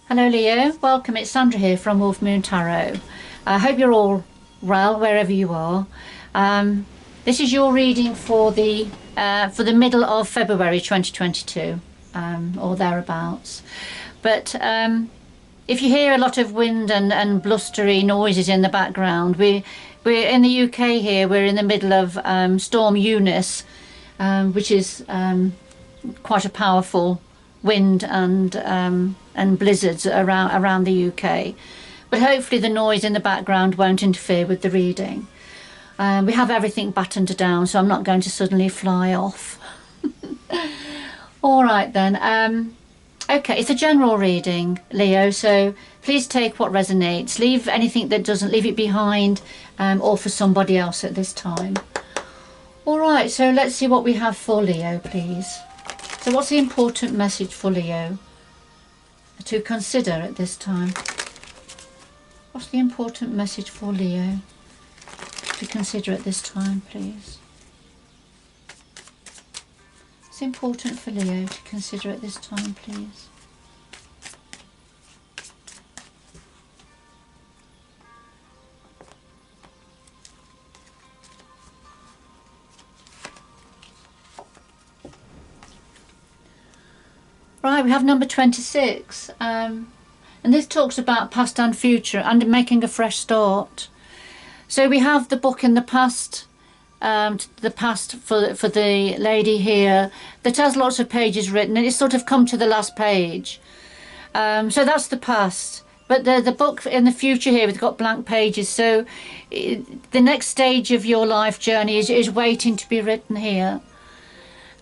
Hello Leo, welcome. It's Sandra here from Wolf Moon Tarot. I hope you're all well wherever you are. This is your reading for the middle of February 2022 or thereabouts. But if you hear a lot of wind and blustery noises in the background, we're in the UK here. We're in the middle of Storm Eunice, which is quite a powerful wind and blizzards around the UK, but hopefully the noise in the background won't interfere with the reading. We have everything battened down, so I'm not going to suddenly fly off. All right then. Okay, it's a general reading, Leo, so please take what resonates. Leave anything that doesn't, leave it behind, or for somebody else at this time. All right, so let's see what we have for Leo, please. So what's the important message for Leo to consider at this time? What's the important message for Leo to consider at this time, please? It's important for Leo to consider at this time, please. Right, we have number 26, and this talks about past and future and making a fresh start. So we have the book in the past, the past for the lady here that has lots of pages written, and it's sort of come to the last page. So that's the past, but the book in the future here, we've got blank pages. So the next stage of your life journey is waiting to be written here.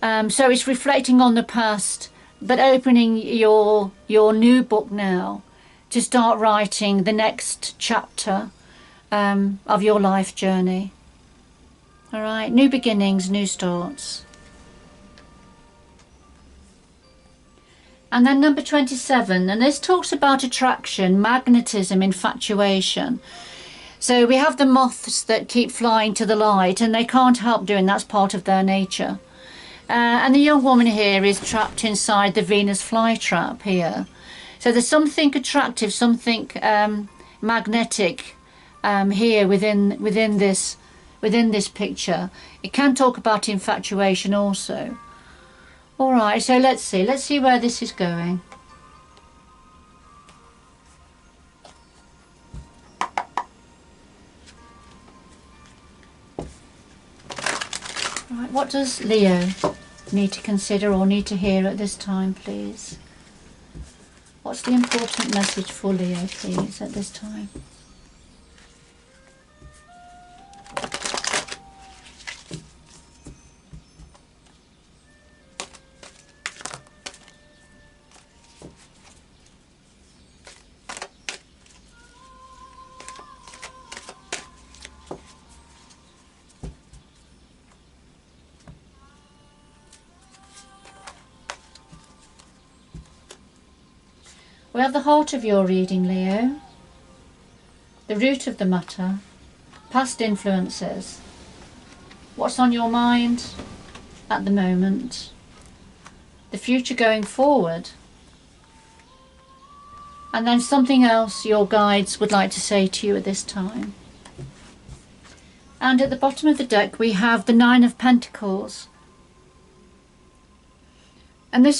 So it's reflecting on the past, but opening your new book now to start writing the next chapter of your life journey. All right, new beginnings, new starts. And then number 27, and this talks about attraction, magnetism, infatuation. So we have the moths that keep flying to the light, and they can't help doing that's part of their nature. And the young woman here is trapped inside the Venus flytrap here. So there's something attractive, something magnetic here within this picture. It can talk about infatuation also. All right, so let's see where this is going. Right, what does Leo need to consider or need to hear at this time, please? What's the important message for Leo, please, at this time? We have the heart of your reading, Leo, the root of the matter, past influences, what's on your mind at the moment, the future going forward, and then something else your guides would like to say to you at this time. And at the bottom of the deck we have the Nine of Pentacles. And this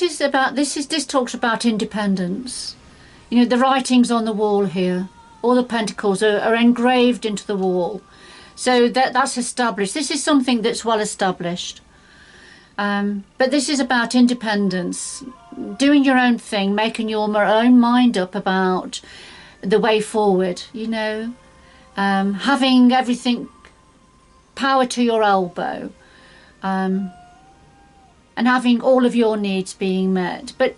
talks about independence. You know, the writings on the wall here, all the pentacles are engraved into the wall. So that's established. This is something that's well established. But this is about independence, doing your own thing, making your own mind up about the way forward, you know, having everything, power to your elbow, and having all of your needs being met. But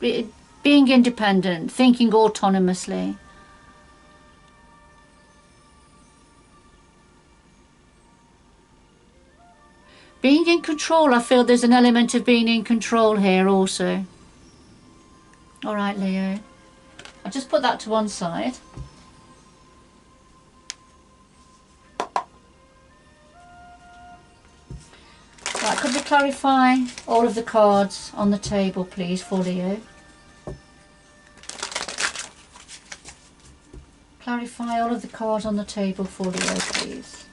being independent, thinking autonomously. Being in control, I feel there's an element of being in control here also. All right, Leo. I'll just put that to one side. Right, could we clarify all of the cards on the table, please, for Leo? clarify all of the cards on the table for Leo, please?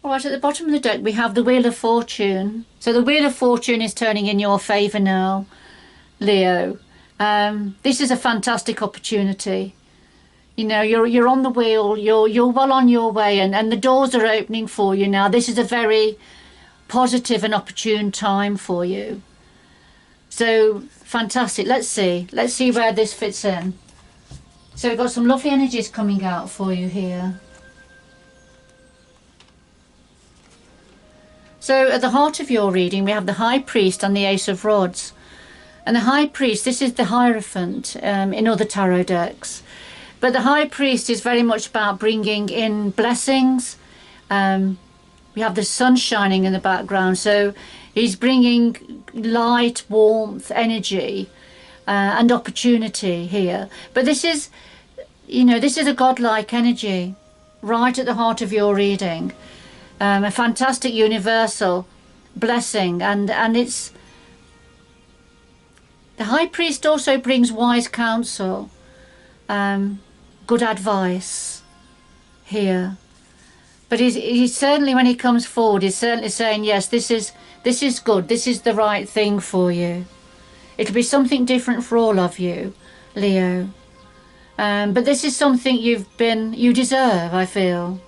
Alright, at the bottom of the deck we have the Wheel of Fortune. So the Wheel of Fortune is turning in your favour now, Leo. This is a fantastic opportunity. You know, you're on the wheel, you're well on your way, and the doors are opening for you now. This is a very positive and opportune time for you. So fantastic. Let's see where this fits in. So we've got some lovely energies coming out for you here. So at the heart of your reading, we have the High Priest and the Ace of Rods. And the High Priest, this is the Hierophant in other tarot decks. But the High Priest is very much about bringing in blessings. We have the sun shining in the background. So he's bringing light, warmth, energy and opportunity here. But this is, you know, this is a godlike energy right at the heart of your reading. A fantastic universal blessing, and it's the High Priest also brings wise counsel, good advice here. But he's certainly, when he comes forward, he's certainly saying, yes, this is good, this is the right thing for you. It'll be something different for all of you, Leo. But this is something you deserve, I feel.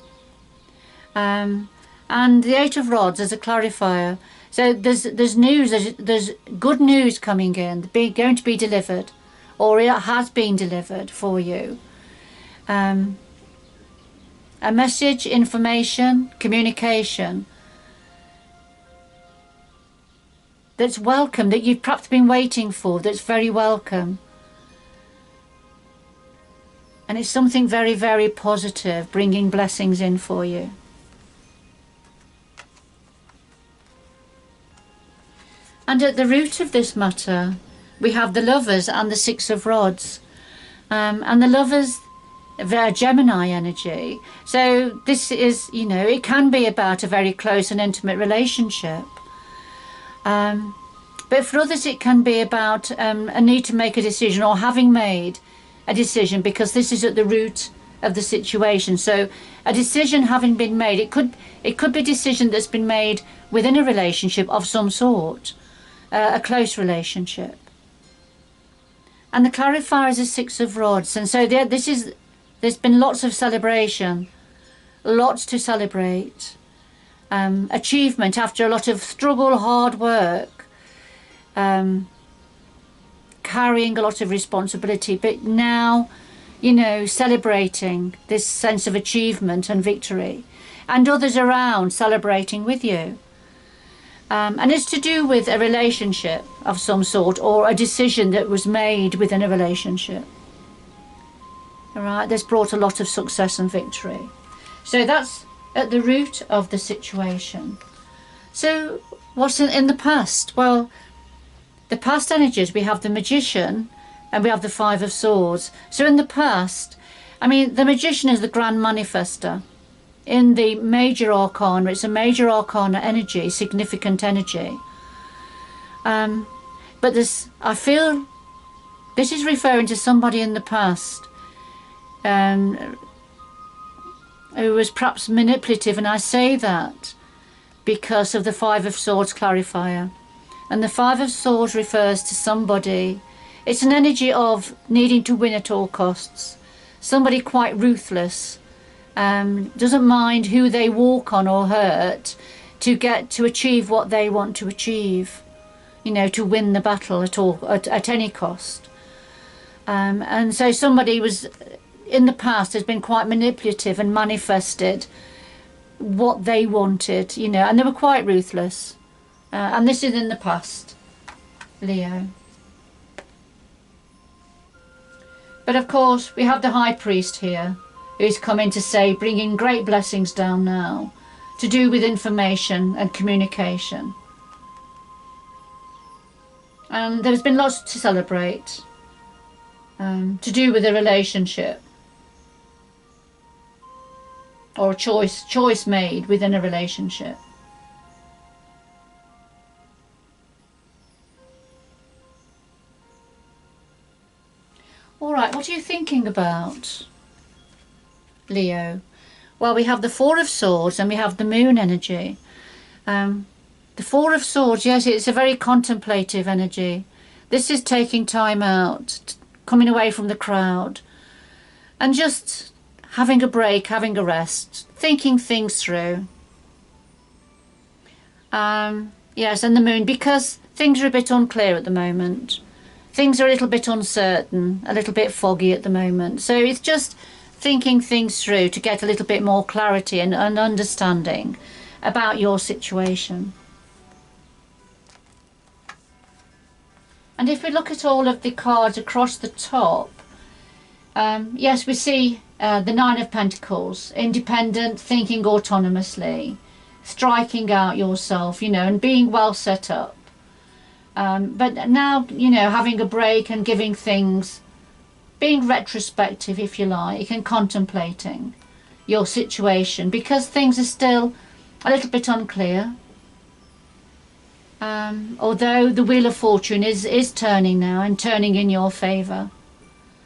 And the Eight of Rods as a clarifier. So there's news, there's good news coming in, going to be delivered, or it has been delivered for you. A message, information, communication that's welcome, that you've perhaps been waiting for, that's very welcome. And it's something very, very positive, bringing blessings in for you. And at the root of this matter, we have the Lovers and the Six of Rods. And the Lovers, they're Gemini energy. So this is, you know, it can be about a very close and intimate relationship. But for others, it can be about a need to make a decision, or having made a decision, because this is at the root of the situation. So a decision having been made, it could be a decision that's been made within a relationship of some sort. A close relationship. And the clarifier is a Six of Rods, and so there's been lots of celebration, lots to celebrate, achievement after a lot of struggle, hard work, carrying a lot of responsibility, but now, you know, celebrating this sense of achievement and victory, and others around celebrating with you. And it's to do with a relationship of some sort, or a decision that was made within a relationship. All right, that's brought a lot of success and victory. So that's at the root of the situation. So what's in the past? Well, the past energies, we have the Magician and we have the Five of Swords. So in the past, I mean, the Magician is the grand manifester. In the major arcana, it's a major arcana energy, significant energy. But I feel this is referring to somebody in the past who was perhaps manipulative, and I say that because of the Five of Swords clarifier. And the Five of Swords refers to somebody, it's an energy of needing to win at all costs, somebody quite ruthless. Doesn't mind who they walk on or hurt to achieve what they want to achieve, you know, to win the battle at any cost. And so somebody was in the past has been quite manipulative and manifested what they wanted, you know, and they were quite ruthless. And this is in the past, Leo. But of course we have the High Priest here. who's come in to say, bringing great blessings down now, to do with information and communication. And there's been lots to celebrate, to do with a relationship, or a choice made within a relationship. All right, what are you thinking about, Leo? Well, we have the Four of Swords and we have the Moon energy. The Four of Swords, yes, it's a very contemplative energy. This is taking time out, coming away from the crowd, and just having a break, having a rest, thinking things through. Yes, and the Moon, because things are a bit unclear at the moment. Things are a little bit uncertain, a little bit foggy at the moment. So it's just thinking things through to get a little bit more clarity and understanding about your situation. And if we look at all of the cards across the top, yes, we see the Nine of Pentacles, independent, thinking autonomously, striking out yourself, you know, and being well set up. But now, you know, having a break and giving things, being retrospective, if you like, and contemplating your situation, because things are still a little bit unclear. Although the Wheel of Fortune is turning now and turning in your favour.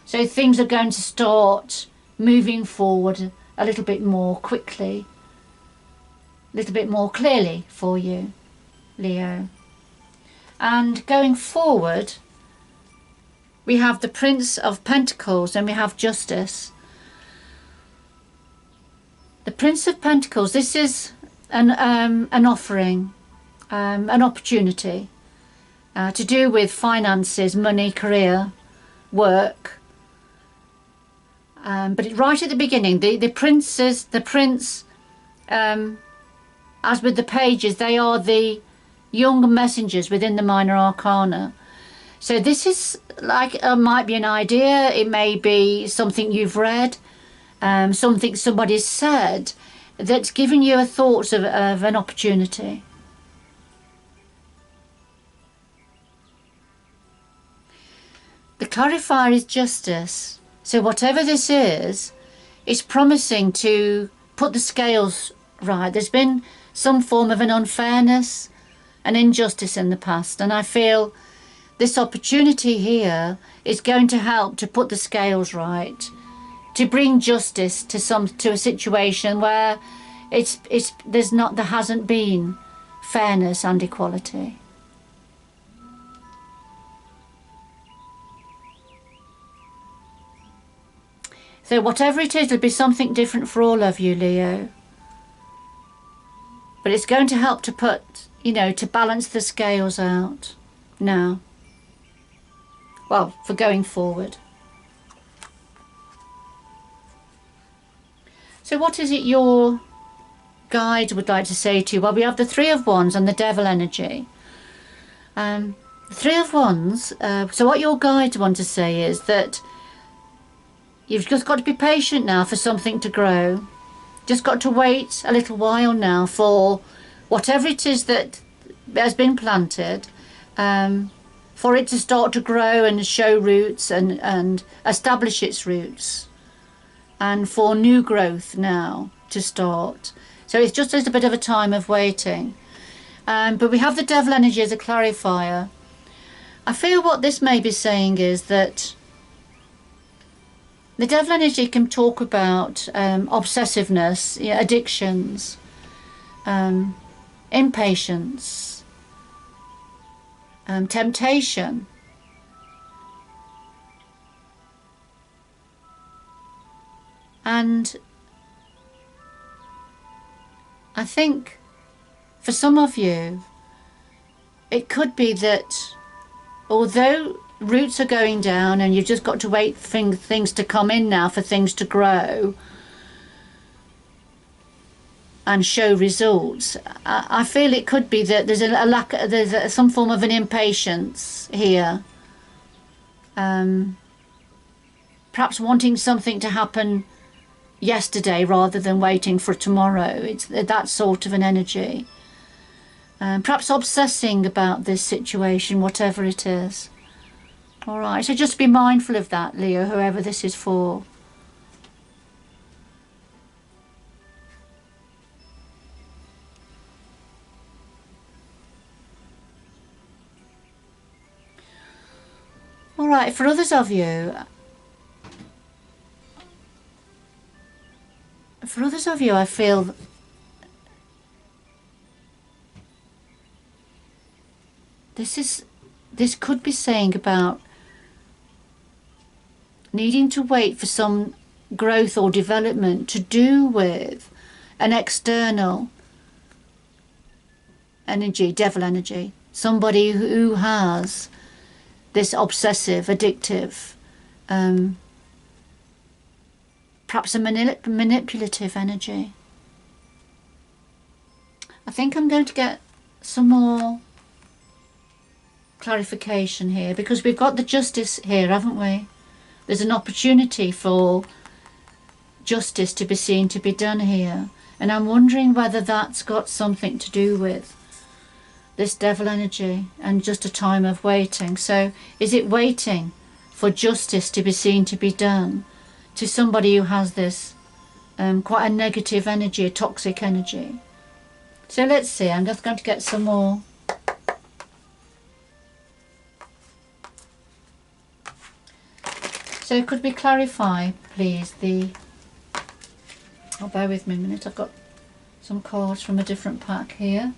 So things are going to start moving forward a little bit more quickly, a little bit more clearly for you, Leo. And going forward, we have the Prince of Pentacles and we have Justice. The Prince of Pentacles, this is an offering, an opportunity to do with finances, money, career, work. But right at the beginning, the Prince, as with the pages, they are the young messengers within the minor arcana. So this is like, might be an idea, it may be something you've read, something somebody's said that's given you a thought of an opportunity. The clarifier is Justice. So whatever this is, it's promising to put the scales right. There's been some form of an unfairness, an injustice in the past, and I feel this opportunity here is going to help to put the scales right, to bring justice to a situation where there hasn't been fairness and equality. So whatever it is, it'll be something different for all of you, Leo. But it's going to help to put, you know, to balance the scales out now. Well, for going forward. So what is it your guide would like to say to you? Well, we have the Three of Wands and the Devil energy. The Three of Wands, so what your guides want to say is that you've just got to be patient now for something to grow. Just got to wait a little while now for whatever it is that has been planted, for it to start to grow and show roots and establish its roots, and for new growth now to start. So it's just a bit of a time of waiting. But we have the Devil energy as a clarifier. I feel what this may be saying is that the Devil energy can talk about obsessiveness, addictions, impatience, temptation. And I think for some of you, it could be that although roots are going down and you've just got to wait for things to come in now, for things to grow and show results, I feel it could be that there's a lack, there's some form of an impatience here, perhaps wanting something to happen yesterday rather than waiting for tomorrow. It's that sort of an energy. Perhaps obsessing about this situation, whatever it is. All right, so just be mindful of that, Leo, whoever this is for. All right, for others of you, I feel this could be saying about needing to wait for some growth or development to do with an external energy, devil energy, somebody who has this obsessive, addictive, perhaps a manipulative energy. I think I'm going to get some more clarification here, because we've got the justice here, haven't we? There's an opportunity for justice to be seen to be done here, and I'm wondering whether that's got something to do with this devil energy and just a time of waiting. So is it waiting for justice to be seen to be done to somebody who has this quite a negative energy, a toxic energy? So let's see, I'm just going to get some more. So could we clarify, please, bear with me a minute, I've got some cards from a different pack here.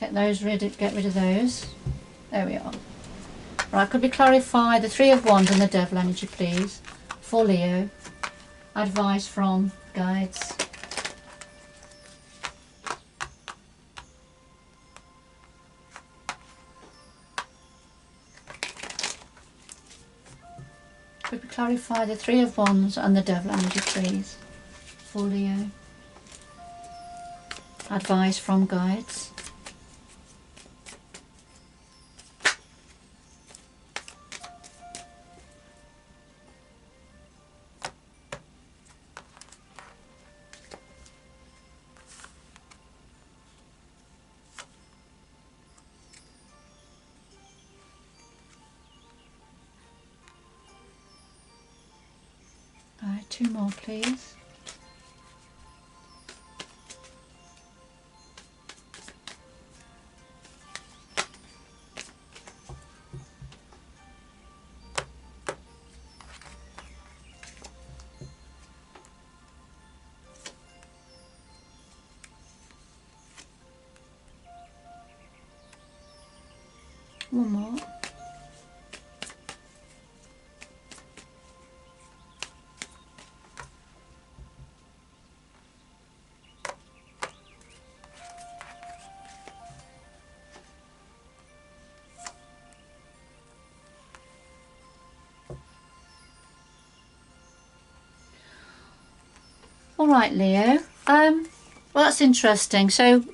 Get rid of those. There we are. Right, could we clarify the Three of Wands and the Devil energy, please, for Leo? Advice from guides. Could we clarify the Three of Wands and the Devil energy, please, for Leo? Advice from guides. Two more, please. One more. All right, Leo. Well, that's interesting. So,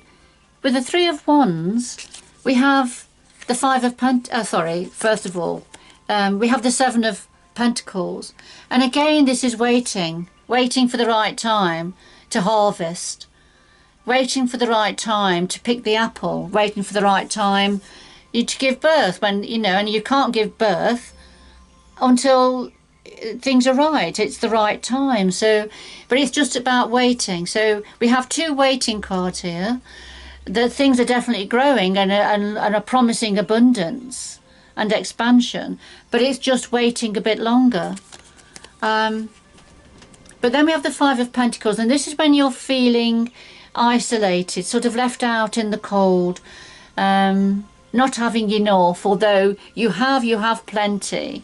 with the Three of Wands, we have the Five of first of all, we have the Seven of Pentacles, and again, this is waiting for the right time to harvest, waiting for the right time to pick the apple, waiting for the right time to give birth. When and you can't give birth until things are right. It's the right time. So, but it's just about waiting. So we have two waiting cards here. The things are definitely growing and are promising abundance and expansion, but it's just waiting a bit longer. But then we have the Five of Pentacles, and this is when you're feeling isolated, sort of left out in the cold, not having enough, although you have plenty.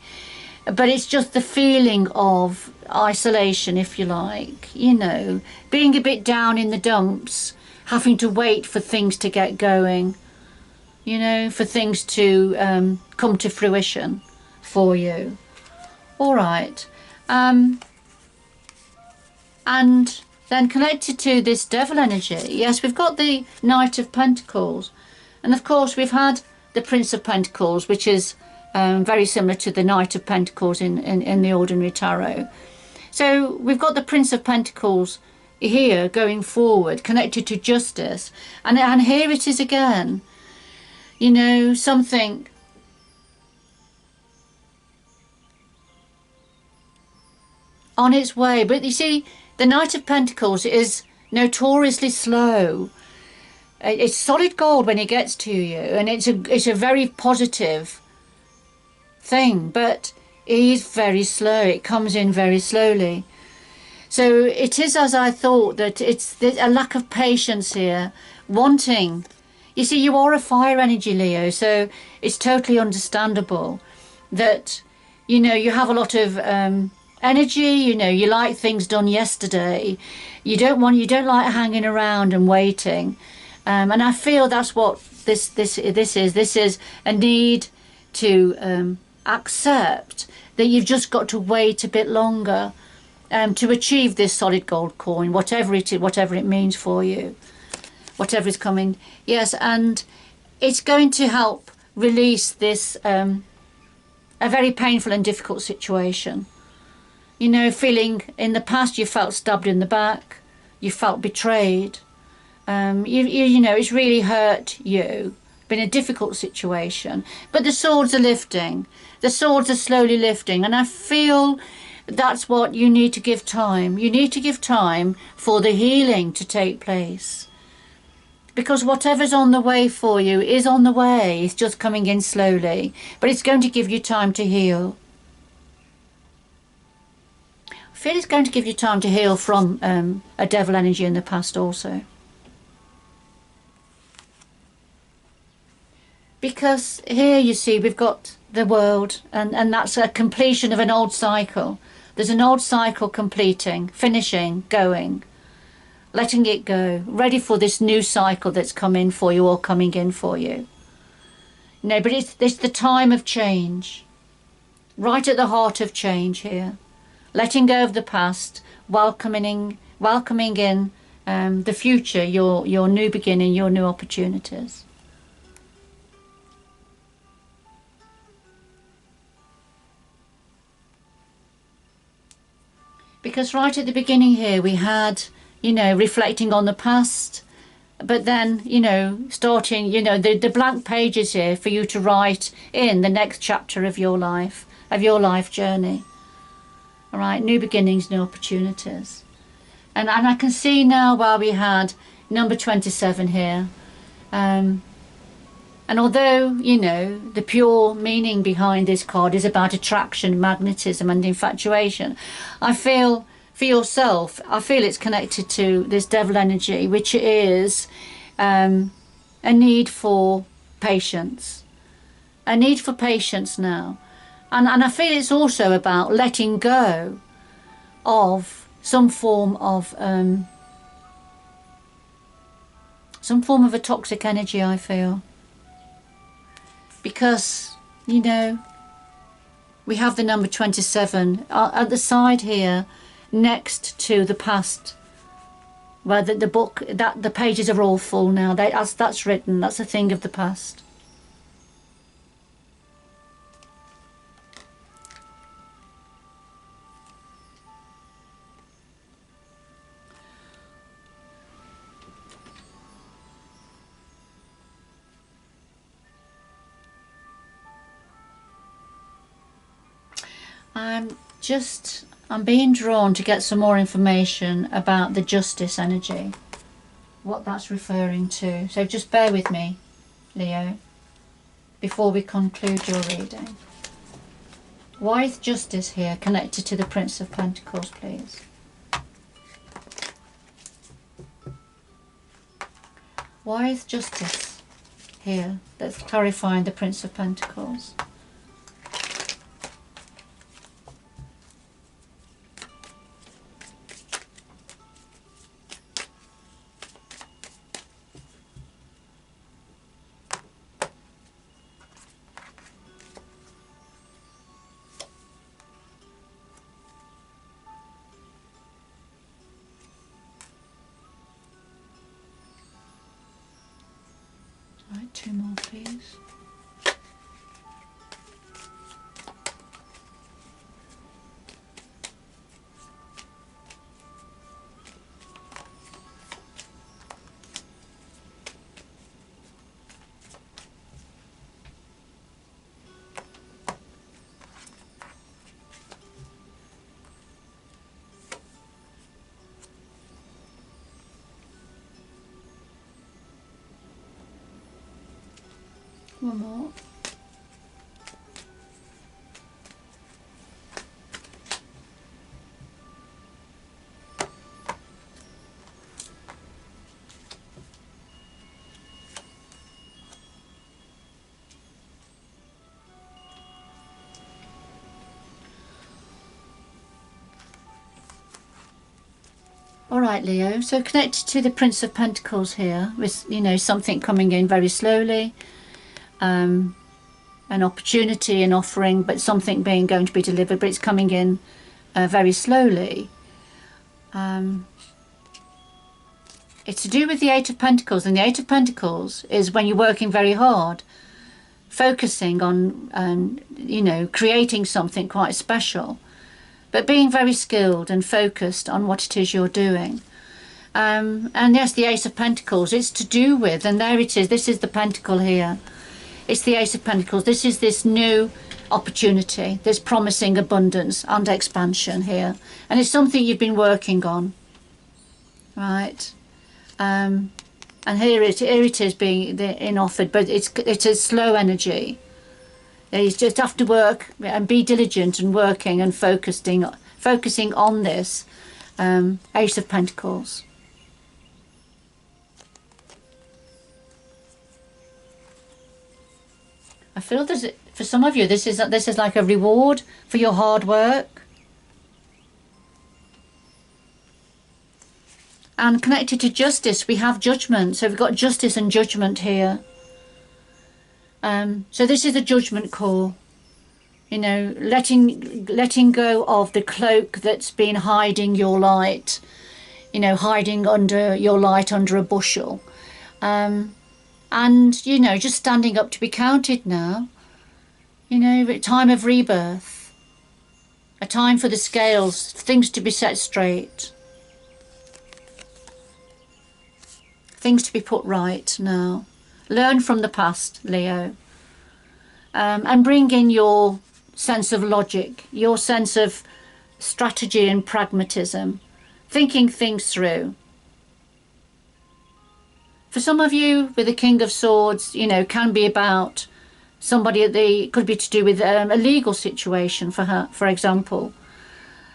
But it's just the feeling of isolation, if you like, being a bit down in the dumps, having to wait for things to get going, for things to come to fruition for you. All right. And then connected to this devil energy, yes, we've got the Knight of Pentacles. And of course, we've had the Prince of Pentacles, which is very similar to the Knight of Pentacles in the ordinary tarot. So we've got the Prince of Pentacles here going forward, connected to justice. And here it is again. You know, something on its way. But you see, the Knight of Pentacles is notoriously slow. It's solid gold when it gets to you, and it's a very positive thing, but it is very slow. It comes in very slowly. So it is as I thought, that there's a lack of patience here, wanting. You see, you are a fire energy, Leo, so it's totally understandable that, you know, you have a lot of energy. You know, you like things done yesterday. You don't like hanging around and waiting. And I feel that's what this is. This is a need to accept that you've just got to wait a bit longer to achieve this solid gold coin, whatever it means for you, whatever is coming. Yes, and it's going to help release this a very painful and difficult situation. You know, feeling in the past you felt stabbed in the back, you felt betrayed. You know, it's really hurt you. Been a difficult situation, but the swords are lifting. The swords are slowly lifting, and I feel that's what you need to give time. You need to give time for the healing to take place, because whatever's on the way for you is on the way. It's just coming in slowly, but it's going to give you time to heal. I feel it's going to give you time to heal from a devil energy in the past also. Because here you see we've got the world, and that's a completion of an old cycle. There's an old cycle completing, finishing, going, letting it go, ready for this new cycle that's come in for you or coming in for you. No, but it's the time of change, right at the heart of change here. Letting go of the past, welcoming in the future, your new beginning, your new opportunities. Because right at the beginning here we had, you know, reflecting on the past, but then, you know, starting, you know, the blank pages here for you to write in the next chapter of your life journey. All right, new beginnings, new opportunities. And I can see now why we had number 27 here. And although, you know, the pure meaning behind this card is about attraction, magnetism and infatuation, I feel for yourself, I feel it's connected to this devil energy, which is a need for patience. A need for patience now. And I feel it's also about letting go of some form of a toxic energy, I feel. Because, you know, we have the number 27 at the side here, next to the past, where the book, that the pages are all full now. That's written. That's a thing of the past. I'm being drawn to get some more information about the justice energy, what that's referring to. So just bear with me, Leo, before we conclude your reading. Why is justice here connected to the Prince of Pentacles, please? Why is justice here that's clarifying the Prince of Pentacles? Right, two more please. One more. All right, Leo, so connected to the Prince of Pentacles here with, you know, something coming in very slowly, an opportunity, an offering, but something going to be delivered, but it's coming in very slowly. It's to do with the Eight of Pentacles, and the Eight of Pentacles is when you're working very hard, focusing on, you know, creating something quite special, but being very skilled and focused on what it is you're doing. And yes, the Ace of Pentacles, it's to do with, and there it is, this is the Pentacle here. It's the Ace of Pentacles. This is this new opportunity, this promising abundance and expansion here. And it's something you've been working on, right? And here it is being in offered, but it's a slow energy. You just have to work and be diligent and working and focusing on this Ace of Pentacles. I feel that for some of you this is like a reward for your hard work. And connected to justice, we have judgment. So we've got justice and judgment here. So this is a judgment call, you know, letting go of the cloak that's been hiding your light, you know, hiding under your light under a bushel, and, you know, just standing up to be counted now, you know, a time of rebirth, a time for the scales, things to be set straight, things to be put right now. Learn from the past, Leo, and bring in your sense of logic, your sense of strategy and pragmatism, thinking things through. For some of you, with the King of Swords, you know, can be about somebody could be to do with a legal situation for her, for example.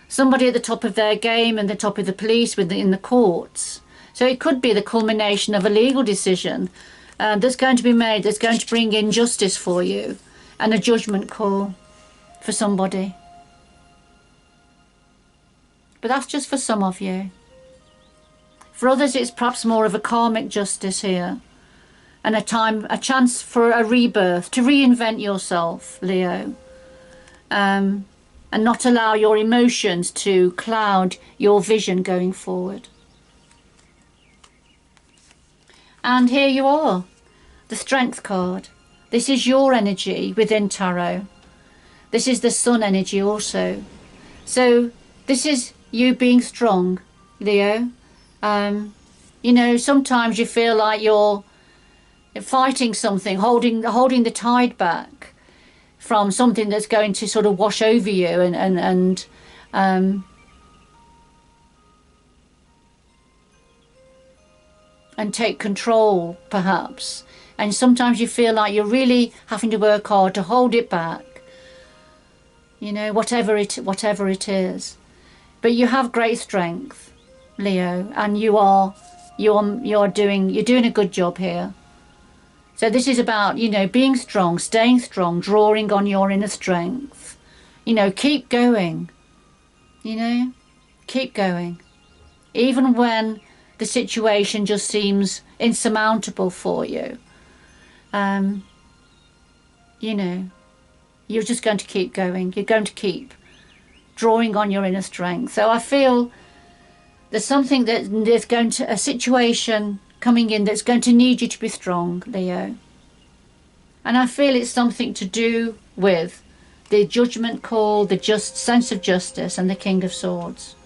Somebody at the top of their game and the top of the police in the courts. So it could be the culmination of a legal decision that's going to be made, that's going to bring in justice for you and a judgment call for somebody. But that's just for some of you. For others, it's perhaps more of a karmic justice here, and a chance for a rebirth, to reinvent yourself, Leo, and not allow your emotions to cloud your vision going forward. And here you are, the Strength card. This is your energy within Tarot. This is the Sun energy also. So this is you being strong, Leo. You know, sometimes you feel like you're fighting something, holding the tide back from something that's going to sort of wash over you and take control, perhaps. And sometimes you feel like you're really having to work hard to hold it back, you know, whatever it is. But you have great strength, Leo, and you're doing a good job here. So this is about, you know, being strong, staying strong, drawing on your inner strength. You know, keep going. You know, keep going. Even when the situation just seems insurmountable for you. You know, you're just going to keep going. You're going to keep drawing on your inner strength. So I feel there's something there's going to, a situation coming in that's going to need you to be strong, Leo. And I feel it's something to do with the judgment call, the just sense of justice, and the King of Swords.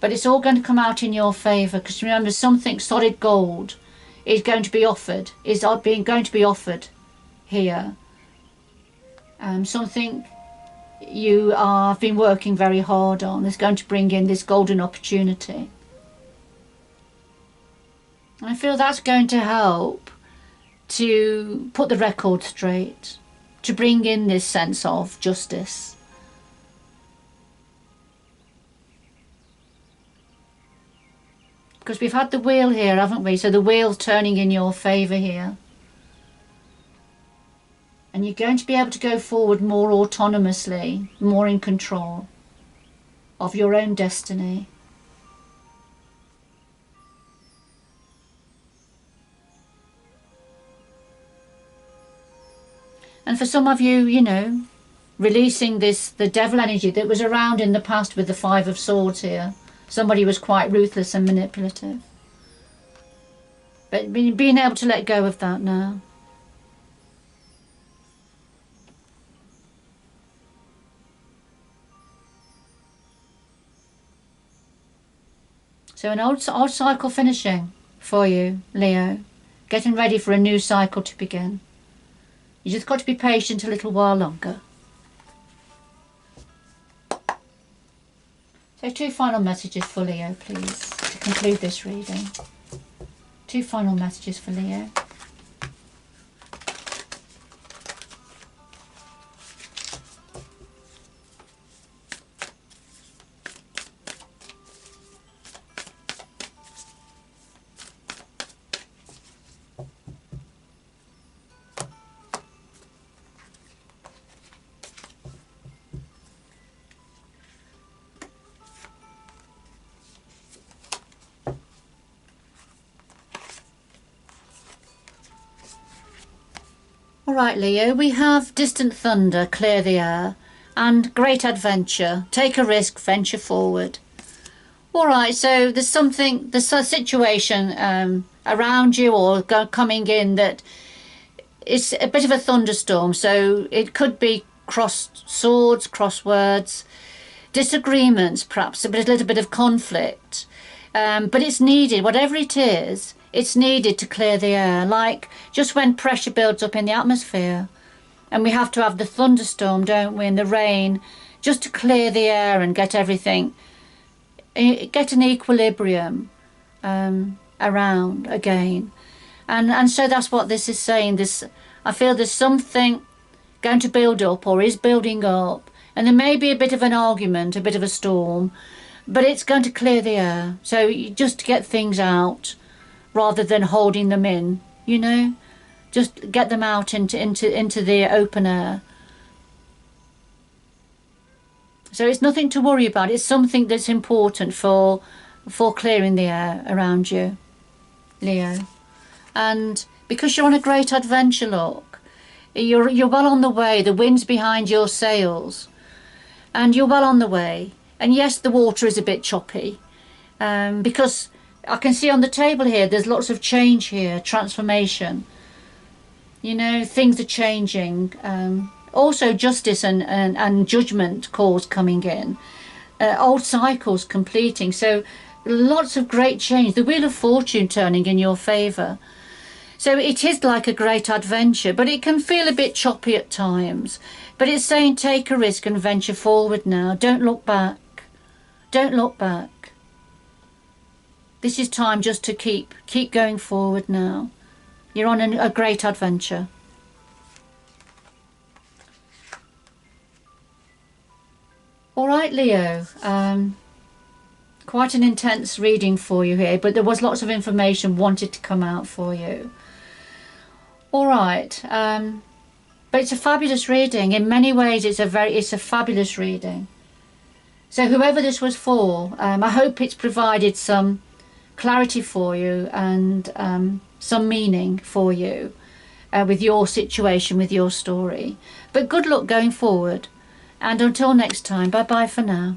But it's all going to come out in your favour, because remember, something solid gold is going to be offered, going to be offered here. Something you have been working very hard on is going to bring in this golden opportunity. I feel that's going to help to put the record straight, to bring in this sense of justice. Because we've had the wheel here, haven't we? So the wheel's turning in your favour here. And you're going to be able to go forward more autonomously, more in control of your own destiny. And for some of you, you know, releasing the devil energy that was around in the past with the Five of Swords here. Somebody was quite ruthless and manipulative. But being able to let go of that now. So an old cycle finishing for you, Leo. Getting ready for a new cycle to begin. You just got to be patient a little while longer. So 2 final messages for Leo, please, to conclude this reading. 2 final messages for Leo. Alright Leo, we have distant thunder, clear the air, and great adventure, take a risk, venture forward. Alright, so there's something, there's a situation around you or coming in that it's a bit of a thunderstorm, so it could be crossed swords, cross words, disagreements perhaps, a little bit of conflict, but it's needed, whatever it is. It's needed to clear the air, like just when pressure builds up in the atmosphere. And we have to have the thunderstorm, don't we, and the rain, just to clear the air and get everything, get an equilibrium around again. And so that's what this is saying. I feel there's something going to build up or is building up. And there may be a bit of an argument, a bit of a storm, but it's going to clear the air. So just to get things out, rather than holding them in, you know, just get them out into the open air. So it's nothing to worry about. It's something that's important for clearing the air around you, Leo. And because you're on a great adventure, look, you're well on the way. The wind's behind your sails, and you're well on the way. And yes, the water is a bit choppy, because I can see on the table here, there's lots of change here, transformation. You know, things are changing. Also justice and judgment calls coming in. Old cycles completing. So lots of great change. The Wheel of Fortune turning in your favour. So it is like a great adventure, but it can feel a bit choppy at times. But it's saying take a risk and venture forward now. Don't look back. Don't look back. This is time just to keep going forward now. You're on a great adventure. All right, Leo. Quite an intense reading for you here, but there was lots of information wanted to come out for you. All right. But it's a fabulous reading. In many ways, it's a fabulous reading. So whoever this was for, I hope it's provided some clarity for you and some meaning for you with your situation, with your story. But good luck going forward, and until next time, bye bye for now.